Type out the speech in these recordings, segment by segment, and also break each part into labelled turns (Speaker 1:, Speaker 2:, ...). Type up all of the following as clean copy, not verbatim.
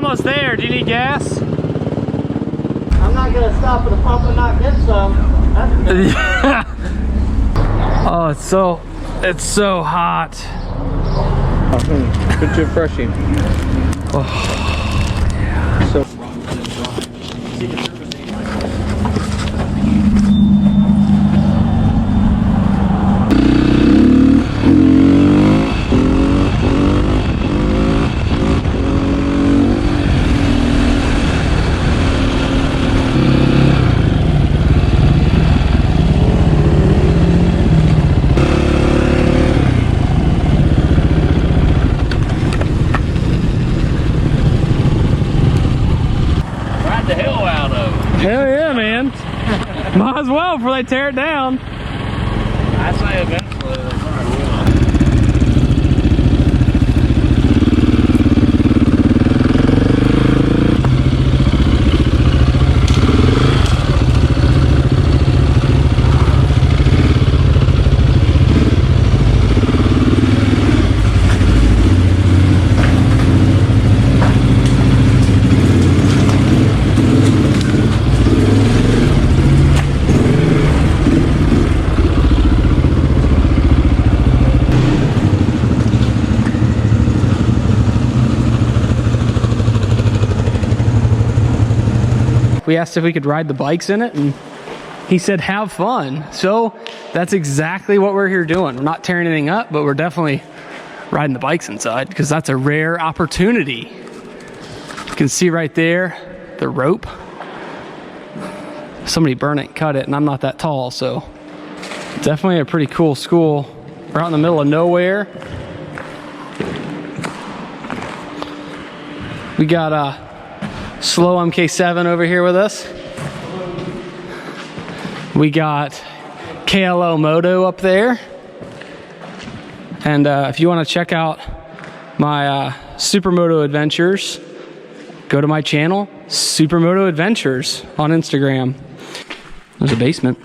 Speaker 1: almost there. Do you need gas?
Speaker 2: I'm not gonna stop at the pump and not get some.
Speaker 1: Oh, it's so hot.
Speaker 2: Good to refreshing.
Speaker 1: Oh, yeah.
Speaker 2: So
Speaker 1: Hell yeah, man. Might as well before they tear it down.
Speaker 2: I say eventually they'll probably will.
Speaker 1: We asked if we could ride the bikes in it, and he said have fun. So that's exactly what we're here doing. We're not tearing anything up, but we're definitely riding the bikes inside because that's a rare opportunity. You can see right there the rope. Somebody burned it and cut it, and I'm not that tall, so definitely a pretty cool school. We're out in the middle of nowhere. We got a Slow MK7 over here with us. We got KLO Moto up there. And if you want to check out my Supermoto adventures, go to my channel, Supermoto Adventures on Instagram. There's a basement.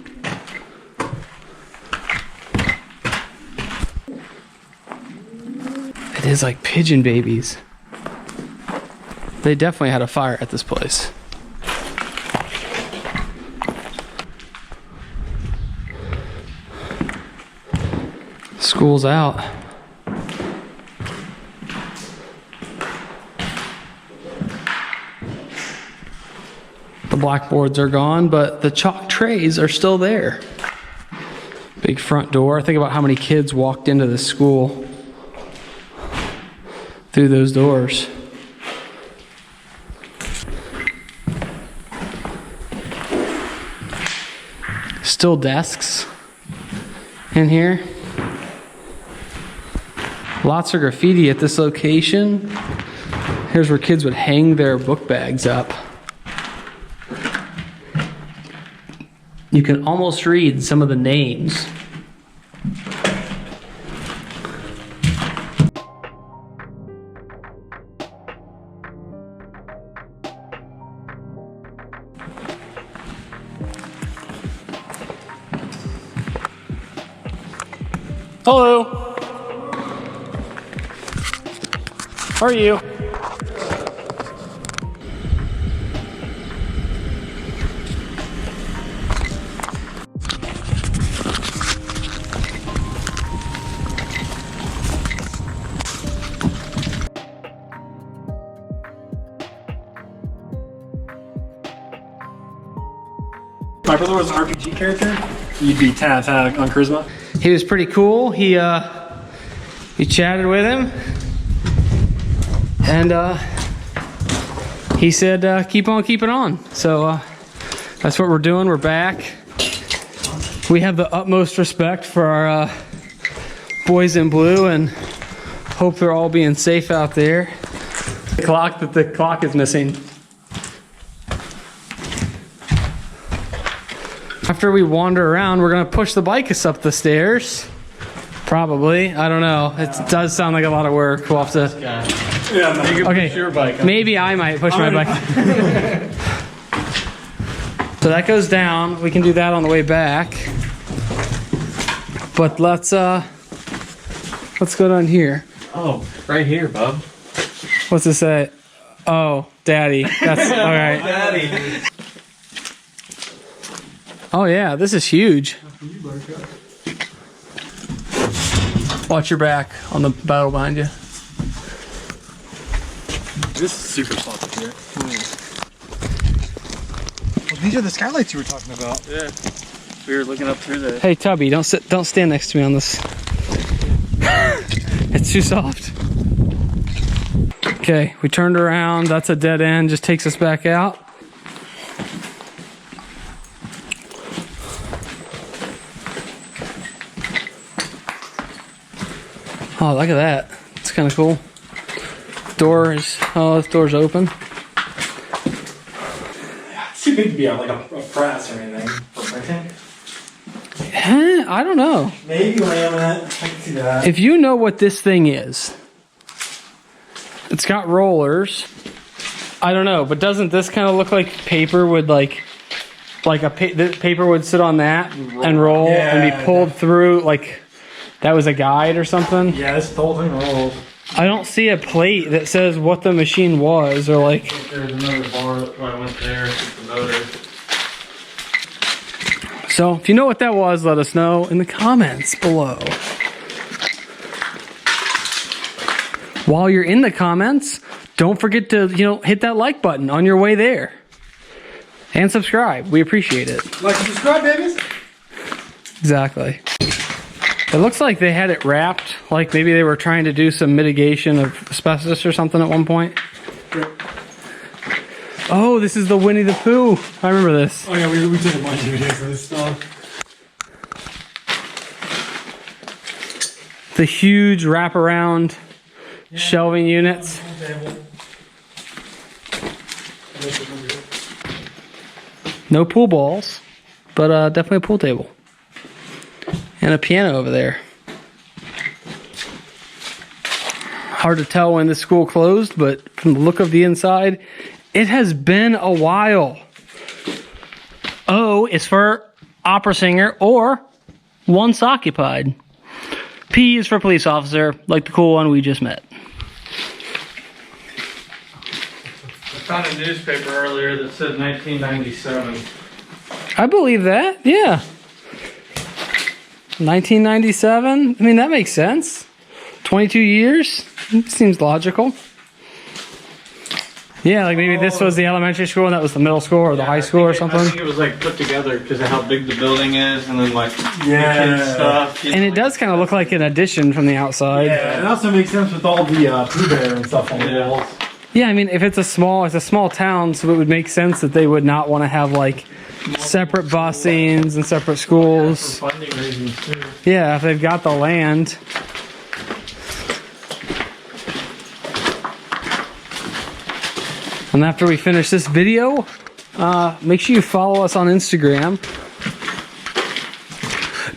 Speaker 1: It is like pigeon babies. They definitely had a fire at this place. School's out. The blackboards are gone, but the chalk trays are still there. Big front door. Think about how many kids walked into this school through those doors. Still desks in here. Lots of graffiti at this location. Here's where kids would hang their book bags up. You can almost read some of the names. Hello. How are you?
Speaker 3: My brother was an RPG character. You'd be 10 out of 10 on Charisma.
Speaker 1: He was pretty cool. He chatted with him, and he said, keep on keeping on. So that's what we're doing. We're back. We have the utmost respect for our boys in blue and hope they're all being safe out there. The clock is missing. After we wander around, we're gonna push the bikes up the stairs. Probably, I don't know. It does sound like a lot of work. We'll have to.
Speaker 3: Yeah, you can
Speaker 1: Okay,
Speaker 3: push your bike up.
Speaker 1: maybe I might push my bike. So that goes down. We can do that on the way back. But let's go down here.
Speaker 3: Oh, right here, bub.
Speaker 1: What's it say? Oh, Daddy. That's all right.
Speaker 3: Daddy.
Speaker 1: Oh yeah, this is huge. Watch your back on the battle behind you.
Speaker 3: This is super soft here. Well, these are the skylights you were talking about. Yeah. We were looking up through the...
Speaker 1: Hey Tubby, don't stand next to me on this. It's too soft. Okay, we turned around. That's a dead end. Just takes us back out. Oh, look at that. It's kind of cool. Door is, oh, this door's open.
Speaker 3: It's too big to be like a press or anything for printing.
Speaker 1: I don't know.
Speaker 3: Maybe laminate. I can see that.
Speaker 1: If you know what this thing is, it's got rollers. I don't know, but doesn't this kind of look like paper would the paper would sit on that and roll and be pulled through like that was a guide or something?
Speaker 3: Yeah, this whole thing rolls.
Speaker 1: I don't see a plate that says what the machine was or like.
Speaker 3: There's another bar that I went there with the motor.
Speaker 1: So if you know what that was, let us know in the comments below. While you're in the comments, don't forget to, hit that like button on your way there. And subscribe. We appreciate it.
Speaker 3: Like and subscribe, babies.
Speaker 1: Exactly. It looks like they had it wrapped, like maybe they were trying to do some mitigation of asbestos or something at one point.
Speaker 3: Yep.
Speaker 1: Oh, this is the Winnie the Pooh. I remember this.
Speaker 3: Oh yeah, we took a bunch of videos of this stuff.
Speaker 1: The huge wraparound shelving units. No pool balls, but definitely a pool table. And a piano over there. Hard to tell when the school closed, but from the look of the inside, it has been a while. O is for opera singer or once occupied. P is for police officer, like the cool one we just met.
Speaker 2: I found a newspaper earlier that said 1997.
Speaker 1: I believe that, yeah. 1997? I mean, that makes sense. 22 years? Seems logical. Yeah, like maybe this was the elementary school and that was the middle school or the high school or something.
Speaker 2: I think it was like put together because of how big the building is and then like
Speaker 3: Yeah.
Speaker 2: kids stuff.
Speaker 1: And it does kind of look like an addition from the outside.
Speaker 3: Yeah, it also makes sense with all the Pooh Bear and stuff on the walls.
Speaker 1: Yeah, I mean, if it's a small town, so it would make sense that they would not want to have like separate bus scenes and separate schools.
Speaker 2: For funding reasons too.
Speaker 1: Yeah, if they've got the land. And after we finish this video, make sure you follow us on Instagram.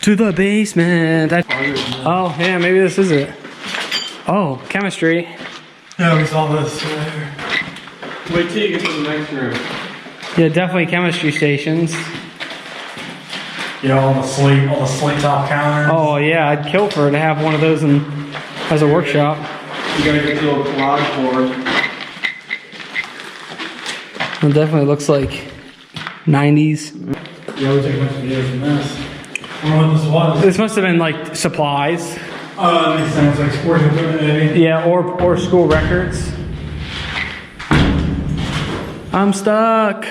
Speaker 1: To the basement. Oh, yeah, maybe this is it. Oh, chemistry.
Speaker 3: Yeah, we saw this.
Speaker 2: Wait till you get to the next room.
Speaker 1: Yeah, definitely chemistry stations.
Speaker 3: Yeah, all the slate top counters.
Speaker 1: Oh, yeah, I'd kill for to have one of those as a workshop.
Speaker 2: You gotta get the old garage board.
Speaker 1: It definitely looks like 90s.
Speaker 3: Yeah, we took a bunch of videos from this. I don't know what this was.
Speaker 1: This must have been like supplies.
Speaker 3: Oh, that makes sense. Like sports equipment, maybe.
Speaker 1: Yeah, or school records. I'm stuck.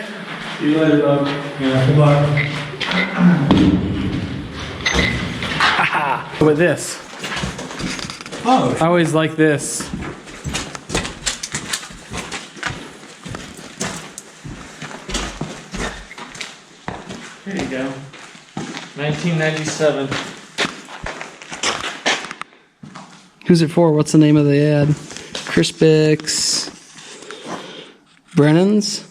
Speaker 3: See you later, bub. Yeah, good luck.
Speaker 1: With this.
Speaker 3: Oh,
Speaker 1: I always like this.
Speaker 2: Here you go. 1997.
Speaker 1: Who's it for? What's the name of the ad? Crispix. Brennan's?